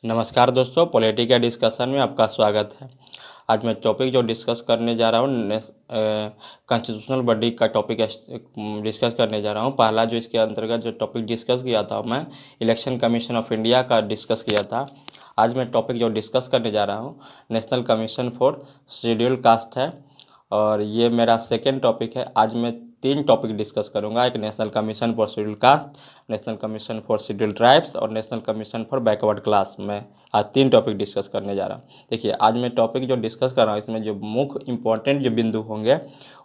नमस्कार दोस्तों, political discussion में आपका स्वागत है। आज मैं टॉपिक जो डिस्कस करने जा रहा हूँ कॉन्स्टिट्यूशनल बॉडी का टॉपिक डिस्कस करने जा रहा हूँ। पहला जो इसके अंतर्गत जो टॉपिक डिस्कस किया था मैं इलेक्शन कमीशन ऑफ इंडिया का डिस्कस किया था। आज मैं टॉपिक जो डिस्कस करने जा रहा हूँ national commission for schedule cast है और ये मेरा सेकेंड टॉपिक है। आज मैं 3 टॉपिक डिस्कस करूंगा, एक national commission for schedule caste, national commission for schedule tribes और national commission for backward class में आज 3 टॉपिक डिस्कस करने जा रहा हूँ। देखिए, आज मैं टॉपिक जो डिस्कस कर रहा हूँ इसमें जो मुख्य इंपॉर्टेंट जो बिंदु होंगे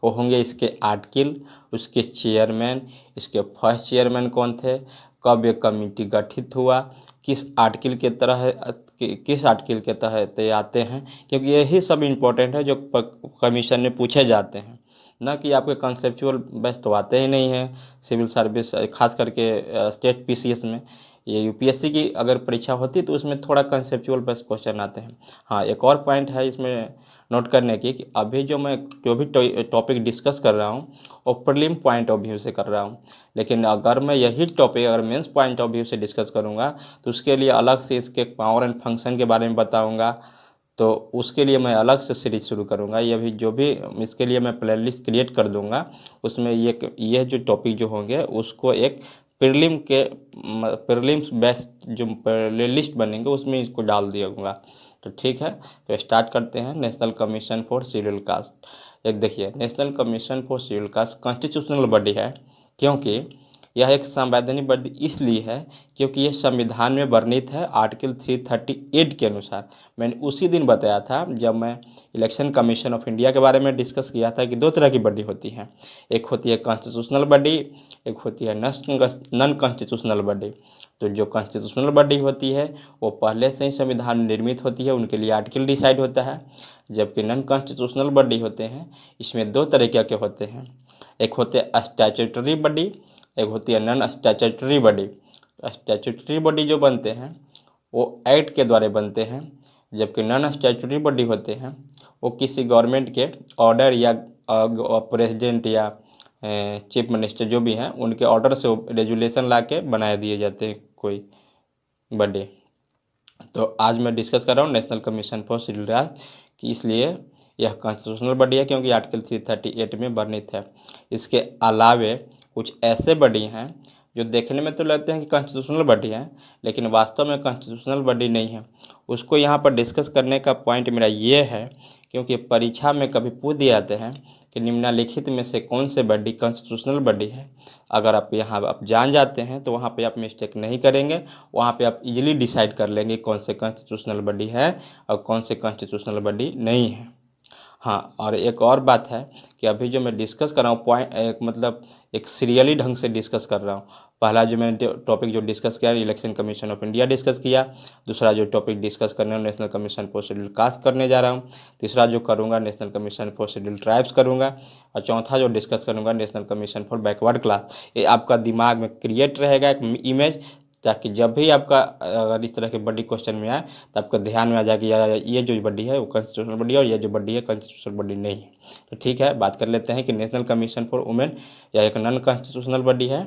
वो होंगे इसके आर्टिकल, उसके चेयरमैन, इसके फर्स्ट चेयरमैन कौन थे, कब ये कमेटी गठित हुआ, किस आर्टिकल के तहत ये आते हैं, क्योंकि यही सब इम्पोर्टेंट है जो कमीशन में पूछे जाते हैं। ना कि आपके कंसेप्चुअल बेस तो आते ही नहीं हैं सिविल सर्विस, खास करके स्टेट पीसीएस में। ये यूपीएससी की अगर परीक्षा होती तो उसमें थोड़ा कंसेप्चुअल बेस क्वेश्चन आते हैं। हाँ, एक और पॉइंट है इसमें नोट करने की कि अभी जो भी टॉपिक डिस्कस कर रहा हूँ वो प्रीलिम पॉइंट ऑफ व्यू से कर रहा हूँ, लेकिन अगर मैं यही टॉपिक अगर मेंस पॉइंट ऑफ व्यू से डिस्कस करूँगा तो उसके लिए अलग से इसके पावर एंड फंक्शन के बारे में बताऊँगा। तो उसके लिए मैं अलग से सीरीज शुरू करूँगा। ये भी जो भी इसके लिए मैं प्लेलिस्ट क्रिएट कर दूँगा, उसमें ये जो टॉपिक जो होंगे उसको एक प्रीलिम्स बेस्ड जो प्लेलिस्ट बनेंगे उसमें इसको डाल दिया। तो ठीक है, तो स्टार्ट करते हैं। National commission for schedule cast. एक देखिए, national commission for schedule cast constitutional body है, क्योंकि यह एक संवैधानिक बॉडी इसलिए है क्योंकि यह संविधान में वर्णित है आर्टिकल 338 के अनुसार। मैंने उसी दिन बताया था जब मैं इलेक्शन कमीशन ऑफ इंडिया के बारे में डिस्कस किया था कि 2 तरह की बॉडी होती हैं, एक होती है कॉन्स्टिट्यूशनल बॉडी, एक होती है नॉन कॉन्स्टिट्यूशनल बॉडी। तो जो कॉन्स्टिट्यूशनल बॉडी होती है वो पहले से ही संविधान में निर्मित होती है, उनके लिए आर्टिकल डिसाइड होता है। जबकि नॉन कॉन्स्टिट्यूशनल बॉडी होते हैं, इसमें 2 तरीके के होते हैं, एक होते हैं स्टैट्यूटरी बॉडी, एक होती है non statutory body. Statutory body जो बनते हैं वो एक्ट के द्वारा बनते हैं, जबकि नॉन स्टैट्यूटरी बॉडी होते हैं वो किसी गवर्नमेंट के ऑर्डर या प्रेसिडेंट या चीफ मिनिस्टर जो भी हैं उनके ऑर्डर से रेजुलेशन ला के बनाए दिए जाते हैं कोई बॉडी। तो आज मैं डिस्कस कर रहा हूँ national commission for schedule cast कि इसलिए यह कॉन्स्टिट्यूशनल बॉडी है क्योंकि आर्टिकल 338 में वर्णित है। इसके अलावे कुछ ऐसे बॉडी हैं जो देखने में तो लगते हैं कि कॉन्स्टिट्यूशनल बॉडी है, लेकिन वास्तव में कॉन्स्टिट्यूशनल बॉडी नहीं है। उसको यहाँ पर डिस्कस करने का पॉइंट मेरा ये है क्योंकि परीक्षा में कभी पूछ दिए जाते हैं कि निम्नलिखित में से कौन से बॉडी कॉन्स्टिट्यूशनल बॉडी है। अगर आप यहाँ आप जान जाते हैं तो वहाँ पे आप मिस्टेक नहीं करेंगे, वहाँ पे आप इजीली डिसाइड कर लेंगे कौन से कॉन्स्टिट्यूशनल बॉडी है और कौन से कॉन्स्टिट्यूशनल बॉडी नहीं है। हाँ, और एक और बात है कि अभी जो मैं डिस्कस कर रहा हूँ पॉइंट एक सीरियली ढंग से डिस्कस कर रहा हूँ। पहला जो मैंने टॉपिक जो डिस्कस किया election commission of India discuss किया, दूसरा जो टॉपिक डिस्कस करने हूँ national commission for schedule cast करने जा रहा हूँ, तीसरा जो करूँगा national commission for schedule tribes करूँगा, और चौथा जो डिस्कस करूँगा national commission for backward class. ये आपका दिमाग में क्रिएट रहेगा एक इमेज, ताकि जब भी आपका अगर इस तरह के बड़ी क्वेश्चन में आए तो आपको ध्यान में आ जाए कि ये जो बॉडी है वो कॉन्स्टिट्यूशनल बॉडी है और ये जो बॉडी है कॉन्स्टिट्यूशनल बॉडी नहीं है। तो ठीक है, बात कर लेते हैं कि नेशनल कमीशन फॉर वुमेन यह एक नॉन कॉन्स्टिट्यूशनल बॉडी है,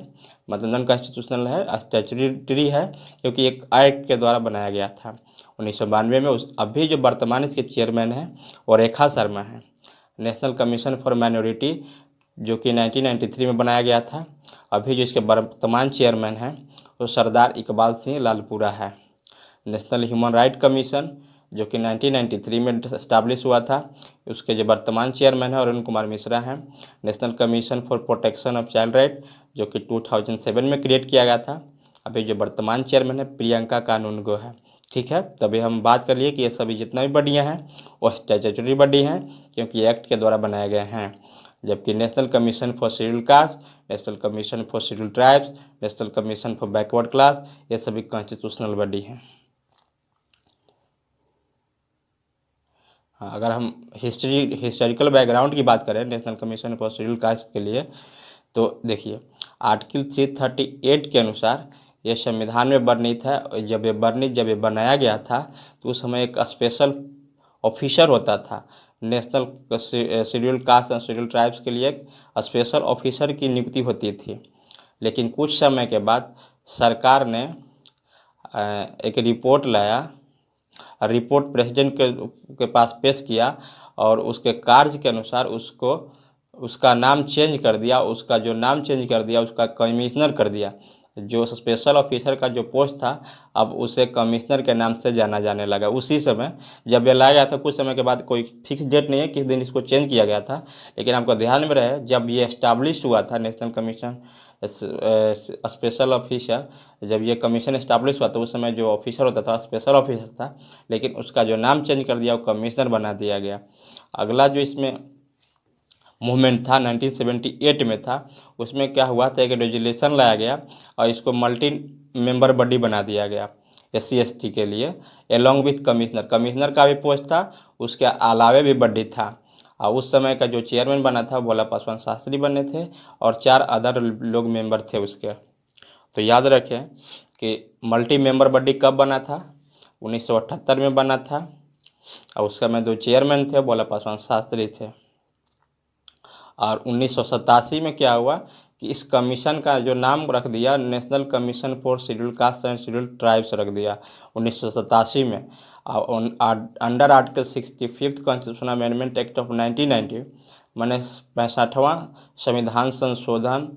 मतलब नॉन कॉन्स्टिट्यूशनल है, स्टैट्यूटरी है, क्योंकि एक एक्ट के द्वारा बनाया गया था 1992 में। अभी जो वर्तमान इसके चेयरमैन हैं वो रेखा शर्मा है। नेशनल कमीशन फॉर माइनॉरिटी जो कि 1993 में बनाया गया था, अभी जो इसके वर्तमान चेयरमैन हैं तो सरदार इकबाल सिंह लालपुरा है। नेशनल ह्यूमन राइट कमीशन जो कि 1993 में इस्टाब्लिश हुआ था, उसके जो वर्तमान चेयरमैन हैं अरुण कुमार मिश्रा हैं। National commission for protection of child right जो कि 2007 में क्रिएट किया गया था, अभी जो वर्तमान चेयरमैन है प्रियंका कानूनगो है। ठीक है, तभी हम बात कर लिए कि ये सभी जितना भी बॉडियाँ हैं वो स्टैट्यूटरी बॉडी हैं क्योंकि एक्ट के द्वारा बनाए गए हैं, जबकि national commission for schedule caste, national commission for schedule tribes, national commission for backward class ये सभी कॉन्स्टिट्यूशनल बॉडी हैं। हाँ, अगर हम हिस्टोरिकल बैकग्राउंड की बात करें national commission for schedule cast के लिए, तो देखिए आर्टिकल 338 के अनुसार यह संविधान में वर्णित है। जब ये बनाया गया था तो उस समय एक स्पेशल ऑफिसर होता था। नेशनल शेड्यूल कास्ट और शेड्यूल ट्राइब्स के लिए एक स्पेशल ऑफिसर की नियुक्ति होती थी, लेकिन कुछ समय के बाद सरकार ने एक रिपोर्ट लाया रिपोर्ट प्रेसिडेंट के पास पेश किया और उसके कार्य के अनुसार उसको उसका नाम चेंज कर दिया, उसका जो नाम चेंज कर दिया, उसका कमिश्नर कर दिया। जो स्पेशल ऑफिसर का जो पोस्ट था अब उसे कमिश्नर के नाम से जाना जाने लगा। उसी समय जब ये लाया गया था, कुछ समय के बाद, कोई फिक्स डेट नहीं है किस दिन इसको चेंज किया गया था, लेकिन आपको ध्यान में रहे जब ये एस्टाब्लिश हुआ था नेशनल कमीशन स्पेशल ऑफिसर, जब ये कमीशन एस्टाब्लिश हुआ तो उस समय जो ऑफिसर होता था स्पेशल ऑफिसर था, लेकिन उसका जो नाम चेंज कर दिया वो कमिश्नर बना दिया गया। अगला जो इसमें मूवमेंट था 1978 में था, उसमें क्या हुआ था, एक रेजुलेशन लाया गया और इसको मल्टी मेंबर बॉडी बना दिया गया SC/ST के लिए, एलॉन्ग विथ कमिश्नर। कमिश्नर का भी पोस्ट था, उसके अलावे भी बॉडी था। और उस समय का जो चेयरमैन बना था भोला पासवान शास्त्री बने थे और 4 अदर लोग मेंबर थे उसके। तो याद रखें कि मल्टी मेंबर बॉडी कब बना था, 1978 में बना था और उस समय जो चेयरमैन थे भोला पासवान शास्त्री थे। और 1987 में क्या हुआ कि इस कमीशन का जो नाम रख दिया national commission for schedule cast and schedule tribes रख दिया 1987 में। Under article 65 constitutional amendment act of 1990 माने 65वां संविधान संशोधन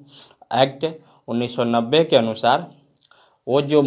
एक्ट 1990 के अनुसार वो जो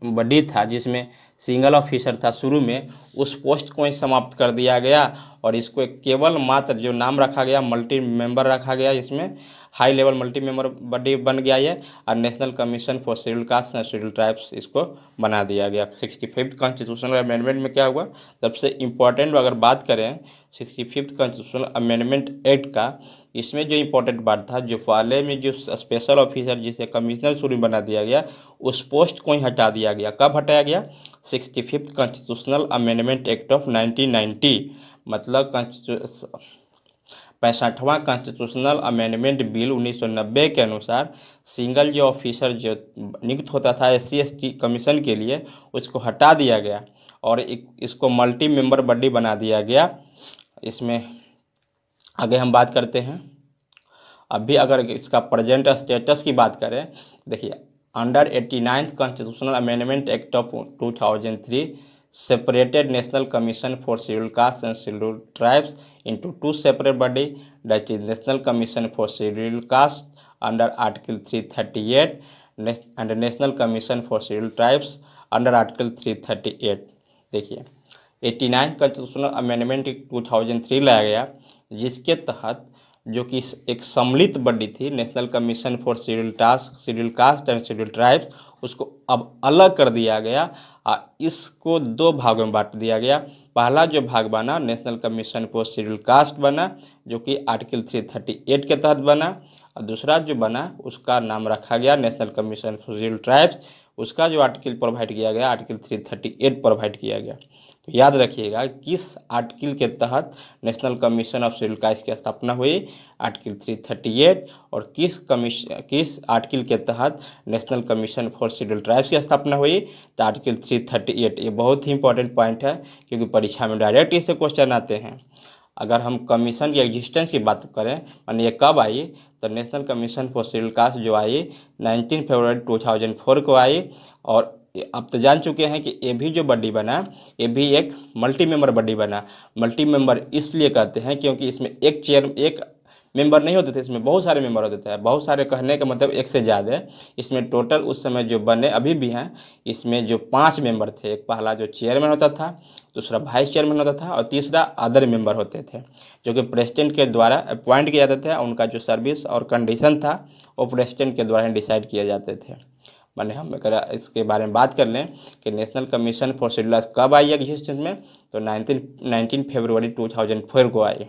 बॉडी था जिसमें सिंगल ऑफिसर था शुरू में, उस पोस्ट को ही समाप्त कर दिया गया और इसको एक केवल मात्र जो नाम रखा गया मल्टी मेंबर रखा गया, इसमें high level multi member body बन गया ये, और national commission for schedule cast and schedule tribes इसको बना दिया गया। 65th कॉन्स्टिट्यूशनल अमेंडमेंट में क्या हुआ, सबसे इम्पोर्टेंट अगर बात करें 65th कॉन्स्टिट्यूशनल अमेंडमेंट एक्ट का, इसमें जो इम्पोर्टेंट बात था, जो पहले में जो स्पेशल ऑफिसर जिसे कमिश्नर शुरू बना दिया गया उस पोस्ट को ही हटा दिया गया। कब हटाया गया, 65th constitutional amendment act of 1990, मतलब 65वां कॉन्स्टिट्यूशनल अमेंडमेंट बिल 1990 के अनुसार सिंगल जो ऑफिसर जो नियुक्त होता था SC/ST कमीशन के लिए उसको हटा दिया गया और इसको मल्टी मेंबर बॉडी बना दिया गया। इसमें आगे हम बात करते हैं। अभी अगर इसका प्रेजेंट स्टेटस की बात करें, देखिए under 89th constitutional amendment act of 2003 separated National Commission for Scheduled Castes and Scheduled Tribes into 2 separate body, that is National Commission for Scheduled Castes under Article 338 and National Commission for Scheduled Tribes under Article 338। देखिए 89 constitutional amendment 2003 लाया गया जिसके तहत जो कि एक सम्मिलित body थी national commission for schedule cast and schedule tribes, उसको अब अलग कर दिया गया। इसको 2 भागों में बांट दिया गया। पहला जो भाग बना national commission for schedule cast बना जो कि आर्टिकल 338 के तहत बना, और दूसरा जो बना उसका नाम रखा गया national commission for schedule tribes, उसका जो आर्टिकल प्रोवाइड किया गया आर्टिकल 338 प्रोवाइड किया गया। तो याद रखिएगा किस आर्टिकल के तहत national commission of schedule caste की स्थापना हुई, आर्टिकल 338, और किस आर्टिकल के तहत national commission for schedule tribes की स्थापना हुई, तो आर्टिकल 338। ये बहुत ही इंपॉर्टेंट पॉइंट है क्योंकि परीक्षा में डायरेक्ट इससे क्वेश्चन आते हैं। अगर हम कमीशन की एग्जिस्टेंस की बात करें माने ये कब आई, तो national commission for schedule cast जो आई 19 फरवरी 2004 को आई। और आप तो जान चुके हैं कि ये भी जो बॉडी बना ये भी एक मल्टी मेंबर बॉडी बना। मल्टी मेंबर इसलिए कहते हैं क्योंकि इसमें एक मेंबर नहीं होते थे, इसमें बहुत सारे मेंबर होते थे। बहुत सारे कहने का मतलब एक से ज़्यादा। इसमें टोटल उस समय जो बने अभी भी हैं, इसमें जो 5 मेंबर थे, एक पहला जो चेयरमैन होता था, दूसरा वाइस चेयरमैन होता था और तीसरा अदर मेंबर होते थे जो कि प्रेसिडेंट के द्वारा अपॉइंट किए जाते थे। उनका जो सर्विस और कंडीशन था वो प्रेसिडेंट के द्वारा डिसाइड किए जाते थे। माने हम अगर इसके बारे में बात कर लें कि national commission for schedule cast कब आई एग्जिस्टेंस में, तो 19 फरवरी 2004 को आई।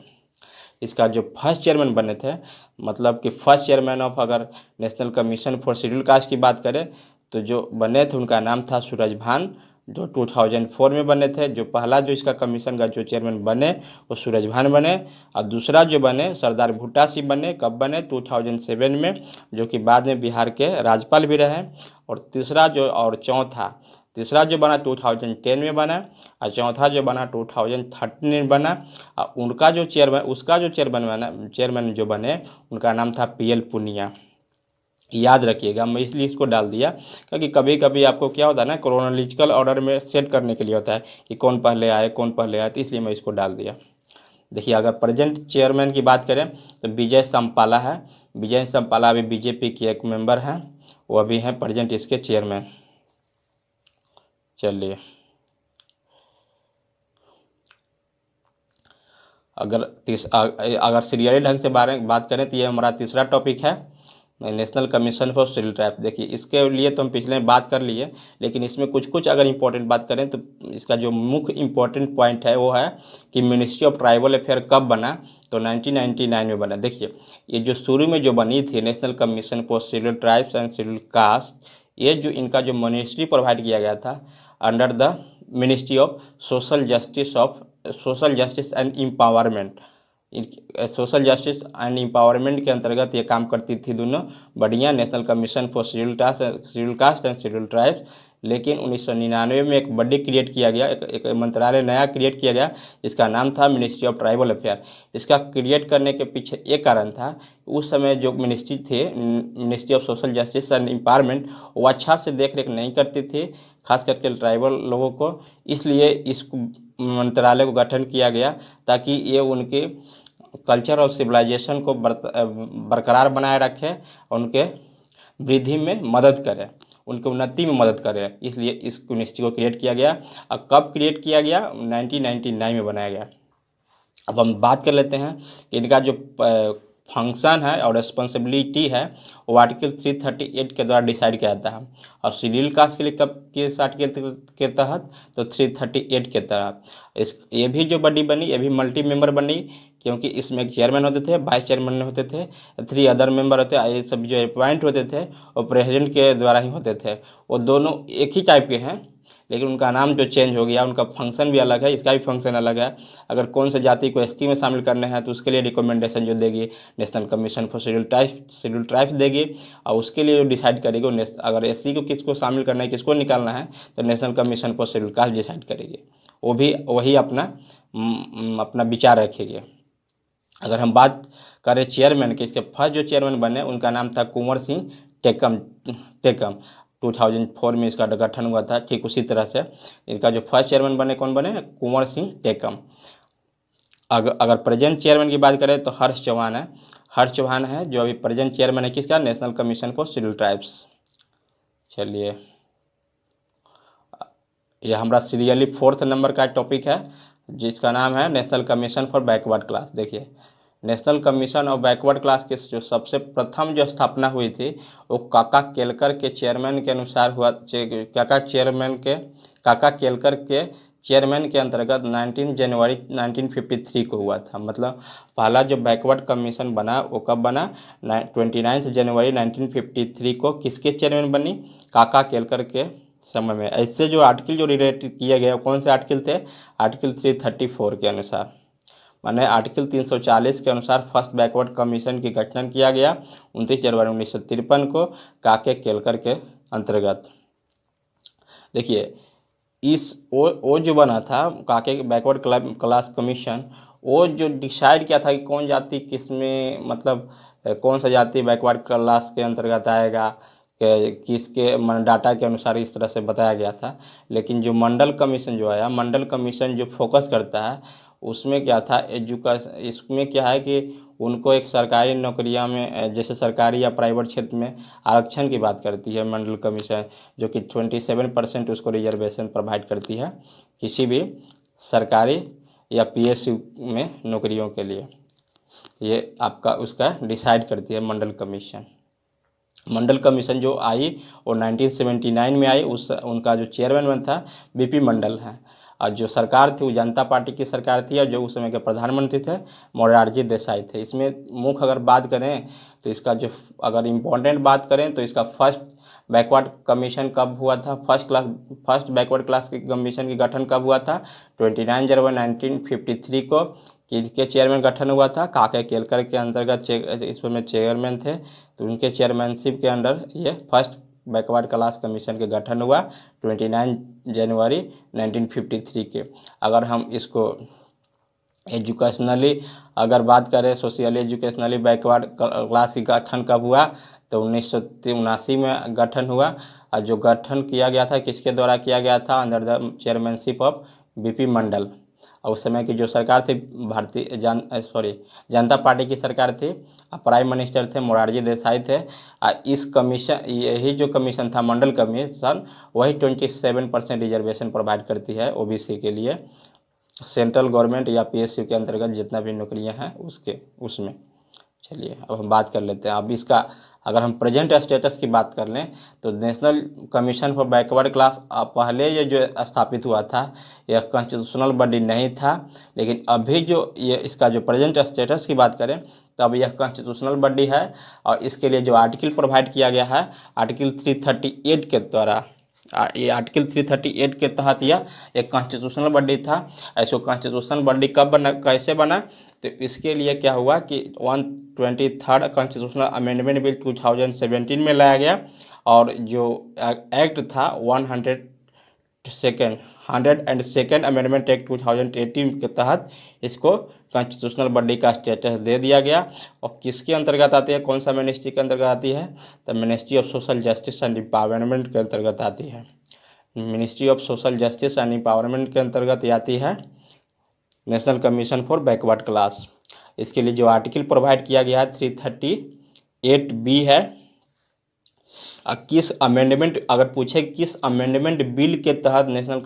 इसका जो फर्स्ट चेयरमैन बने थे, मतलब कि फर्स्ट चेयरमैन ऑफ अगर national commission for schedule cast की बात करें तो जो बने थे उनका नाम था सूरज भान, जो 2004 में बने थे। जो पहला जो इसका कमीशन का जो चेयरमैन बने वो सूरज भान बने, और दूसरा जो बने सरदार भुट्टा सिंह बने। कब बने, 2007 में, जो कि बाद में बिहार के राज्यपाल भी रहे। और तीसरा जो बना 2010 में बना, और चौथा जो बना 2013 में बना। और उसका जो चेयरमैन जो बने उनका नाम था PL पूनिया। याद रखिएगा, मैं इसलिए इसको डाल दिया क्योंकि कभी कभी आपको क्या होता है ना, क्रोनोलॉजिकल ऑर्डर में सेट करने के लिए होता है कि कौन पहले आए कौन पहले आए, तो इसलिए मैं इसको डाल दिया। देखिए अगर प्रेजेंट चेयरमैन की बात करें तो विजय संपाला है। विजय संपाला अभी बीजेपी के एक मेंबर हैं, वो अभी हैं प्रेजेंट इसके चेयरमैन। चलिए अगर सीरियली ढंग से बात करें तो ये हमारा तीसरा टॉपिक है, national commission for schedule tribe. देखिए इसके लिए तो हम पिछले में बात कर लिए, लेकिन इसमें कुछ कुछ अगर इंपॉर्टेंट बात करें तो इसका जो मुख्य इंपॉर्टेंट पॉइंट है वो है कि मिनिस्ट्री ऑफ ट्राइबल अफेयर कब बना, तो 1999 में बना। देखिए ये जो शुरू में जो बनी थी national commission for schedule tribes and schedule caste, ये जो इनका जो मिनिस्ट्री प्रोवाइड किया गया था under the ministry of social justice and empowerment. Social justice and empowerment के अंतर्गत ये काम करती थी दोनों बढ़िया, national commission for schedule cast and schedule tribes. लेकिन 1999 में एक बॉडी क्रिएट किया गया, एक मंत्रालय नया क्रिएट किया गया, जिसका नाम था मिनिस्ट्री ऑफ ट्राइबल अफेयर। इसका क्रिएट करने के पीछे एक कारण था, उस समय जो मिनिस्ट्री थे, ministry of social justice and empowerment, वो अच्छा से देख रेख नहीं करती थी खास करके ट्राइबल लोगों को। इसलिए इस मंत्रालय को गठन किया गया ताकि ये उनके कल्चर और सिविलाइजेशन को बरकरार बनाए रखे और उनके वृद्धि में मदद करे, उनकी उन्नति में मदद करे। इसलिए इस मिनिस्ट्री को क्रिएट किया गया। अब कब क्रिएट किया गया? 1999 में बनाया गया। अब हम बात कर लेते हैं कि इनका जो फंक्शन है और रिस्पॉन्सिबिलिटी है वो आर्टिकल 338 के द्वारा डिसाइड किया जाता है। और शेड्यूल कास्ट के लिए कब किस आर्टिकल के तहत? तो 338 के तहत। ये भी जो बॉडी बनी ये भी मल्टी मेंबर बनी, क्योंकि इसमें एक चेयरमैन होते थे, वाइस चेयरमैन होते थे, 3 अदर मेंबर होते। ये सब जो अपॉइंट होते थे वो प्रेसिडेंट के द्वारा ही होते थे। वो दोनों एक ही टाइप के हैं, लेकिन उनका नाम जो चेंज हो गया, उनका फंक्शन भी अलग है, इसका भी फंक्शन अलग है। अगर कौन से जाति को एसटी में शामिल करना है तो उसके लिए रिकमेंडेशन जो देगी national commission for schedule tribes देगी, और उसके लिए जो डिसाइड करेगी अगर एससी को किसको शामिल करना है, किसको निकालना है, तो national commission for schedule cast decide करेगी। वो भी वही अपना विचार रखेगी। अगर हम बात करें चेयरमैन के, इसके फर्स्ट जो चेयरमैन बने उनका नाम था कुंवर सिंह टेकम। 2004 में इसका गठन हुआ था। ठीक उसी तरह से इनका जो फर्स्ट चेयरमैन बने, कौन बने? कुंवर सिंह टेकम। अगर प्रेजेंट चेयरमैन की बात करें तो हर्ष चौहान है। हर्ष चौहान है जो अभी प्रेजेंट चेयरमैन है किसका? National commission for schedule tribes. चलिए यह हमारा सीरियली 4th नंबर का टॉपिक है, जिसका नाम है national commission for backward class. देखिए national commission of backward class की जो सबसे प्रथम जो स्थापना हुई थी वो काका केलकर के चेयरमैन के अनुसार हुआ। काका केलकर के चेयरमैन के अंतर्गत 19 जनवरी 1953 को हुआ था। मतलब पहला जो बैकवर्ड कमीशन बना वो कब बना? 29 जनवरी 1953 को। किसके चेयरमैन बनी? काका केलकर के समय में। ऐसे जो आर्टिकल जो रिलेट किया गया कौन से आर्टिकल थे? आर्टिकल 334 के अनुसार, माने आर्टिकल 340 के अनुसार फर्स्ट बैकवर्ड कमीशन की गठन किया गया 29 जनवरी 1953 को काके केलकर के अंतर्गत। देखिए वो जो बना था काके बैकवर्ड क्लास कमीशन, वो जो डिसाइड किया था कि कौन जाति किस में, मतलब कौन सा जाति बैकवर्ड क्लास के अंतर्गत आएगा, किसके डाटा के अनुसार इस तरह से बताया गया था। लेकिन जो मंडल कमीशन जो आया, मंडल कमीशन जो फोकस करता है उसमें क्या था, इसमें क्या है कि उनको एक सरकारी नौकरियां में, जैसे सरकारी या प्राइवेट क्षेत्र में आरक्षण की बात करती है मंडल कमीशन, जो कि 27% उसको रिजर्वेशन प्रोवाइड करती है किसी भी सरकारी या पीएसयू में नौकरियों के लिए। ये आपका उसका डिसाइड करती है मंडल कमीशन। मंडल कमीशन जो आई वो 1979 में आई। उनका जो चेयरमैन था बीपी मंडल है, और जो सरकार थी वो जनता पार्टी की सरकार थी, और जो उस समय के प्रधानमंत्री थे मोरारजी देसाई थे। इसमें मुख्य अगर बात करें तो इसका जो अगर इम्पोर्टेंट बात करें तो इसका फर्स्ट बैकवर्ड कमीशन कब हुआ था? फर्स्ट बैकवर्ड क्लास की कमीशन की गठन कब हुआ था? 29 जनवरी 1953 को। किसके चेयरमैन गठन हुआ था? काके केलकर के अंतर्गत इसमें चेयरमैन थे, तो उनके चेयरमैनशिप के अंडर ये फर्स्ट बैकवर्ड क्लास कमीशन के गठन हुआ 29 जनवरी 1953 के। अगर हम इसको एजुकेशनली अगर बात करें, सोशली एजुकेशनली बैकवर्ड क्लास की गठन कब हुआ, तो 1979 में गठन हुआ। और जो गठन किया गया था किसके द्वारा किया गया था, under the chairmanship of BP Mandal. और उस समय की जो सरकार थी जनता पार्टी की सरकार थी। प्राइम मिनिस्टर थे मोरारजी देसाई थे। इस कमीशन, यही जो कमीशन था मंडल कमीशन, वही 27% रिजर्वेशन प्रोवाइड करती है ओबीसी के लिए, सेंट्रल गवर्नमेंट या पीएसयू के अंतर्गत जितना भी नौकरियां हैं उसमें। चलिए अब हम बात कर लेते हैं। अब इसका अगर हम प्रेजेंट स्टेटस की बात कर लें तो national commission for backward class पहले ये जो स्थापित हुआ था यह कॉन्स्टिट्यूशनल बॉडी नहीं था, लेकिन अभी जो ये इसका जो प्रेजेंट स्टेटस की बात करें तो अब यह कॉन्स्टिट्यूशनल बॉडी है। और इसके लिए जो आर्टिकल प्रोवाइड किया गया है आर्टिकल 338 के द्वारा, ये आर्टिकल 338 के तहत यह एक कॉन्स्टिट्यूशनल बॉडी था। ऐसे कॉन्स्टिट्यूशनल बॉडी कब बना, कैसे बना, तो इसके लिए क्या हुआ कि 123rd कॉन्स्टिट्यूशनल अमेंडमेंट बिल 2017 में लाया गया। और जो एक्ट था 102nd अमेंडमेंट एक्ट 2018 के तहत इसको कॉन्स्टिट्यूशनल बॉडी का स्टेटस दे दिया गया। और किसके अंतर्गत आती है, कौन सा मिनिस्ट्री के अंतर्गत आती है, तो ministry of social justice and empowerment के अंतर्गत आती है। Ministry of social justice and empowerment के अंतर्गत आती है national commission for backward class. इसके लिए जो आर्टिकल प्रोवाइड किया गया है 338B है। किस अमेंडमेंट, अगर पूछे किस अमेंडमेंट बिल के तहत national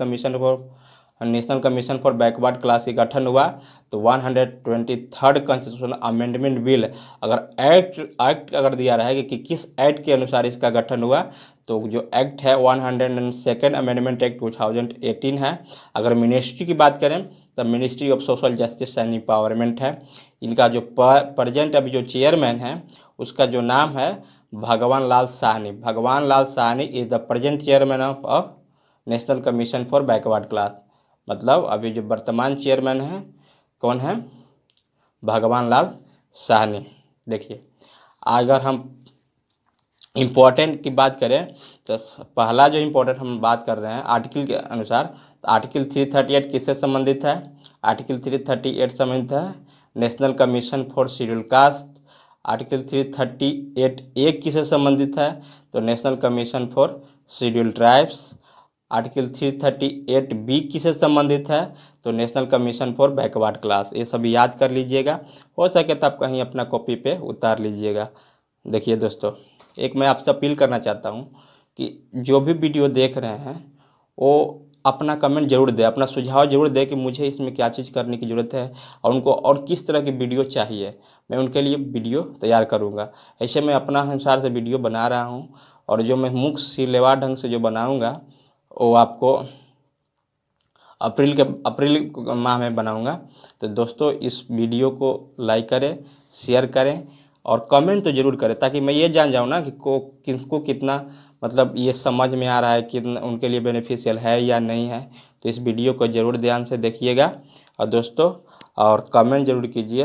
commission for backward class का गठन हुआ, तो 123rd कॉन्स्टिट्यूशनल अमेंडमेंट बिल। अगर एक्ट अगर दिया रहा कि किस एक्ट के अनुसार इसका गठन हुआ, तो जो एक्ट है 102nd अमेंडमेंट एक्ट 2018 है। अगर मिनिस्ट्री की बात करें तो ministry of social justice and empowerment है। इनका जो प्रेजेंट अभी जो चेयरमैन है उसका जो नाम है भगवान Lal Sahni. Bhagwan Lal Sahni is the present chairman of national commission for backward class. मतलब अभी जो वर्तमान चेयरमैन है कौन है, भगवान लाल साहनी। देखिए अगर हम इम्पोर्टेंट की बात करें तो पहला जो इम्पोर्टेंट हम बात कर रहे हैं आर्टिकल के अनुसार, तो आर्टिकल 338 किससे संबंधित है, आर्टिकल 338 संबंधित है national commission for schedule cast. Article 338A किससे संबंधित है, तो national commission for schedule tribes. Article 338B किससे संबंधित है, तो national commission for backward class. ये सभी याद कर लीजिएगा, हो सके तो आप कहीं अपना कॉपी पे उतार लीजिएगा। देखिए दोस्तों, एक मैं आपसे अपील करना चाहता हूँ कि जो भी वीडियो देख रहे हैं वो अपना कमेंट जरूर दे, अपना सुझाव जरूर दे कि मुझे इसमें क्या चीज़ करने की ज़रूरत है और उनको और किस तरह की वीडियो चाहिए। मैं उनके लिए वीडियो तैयार करूँगा। ऐसे मैं अपना अनुसार से वीडियो बना रहा हूँ और जो मैं मुख्य सिलेवा ढंग से जो बनाऊँगा वो आपको अप्रैल माह में बनाऊँगा। तो दोस्तों इस वीडियो को लाइक करें, शेयर करें और कमेंट तो ज़रूर करें, ताकि मैं ये जान जाऊँ ना कि किनको कितना मतलब ये समझ में आ रहा है कि उनके लिए बेनिफिशियल है या नहीं है। तो इस वीडियो को ज़रूर ध्यान से देखिएगा और दोस्तों और कमेंट ज़रूर कीजिए।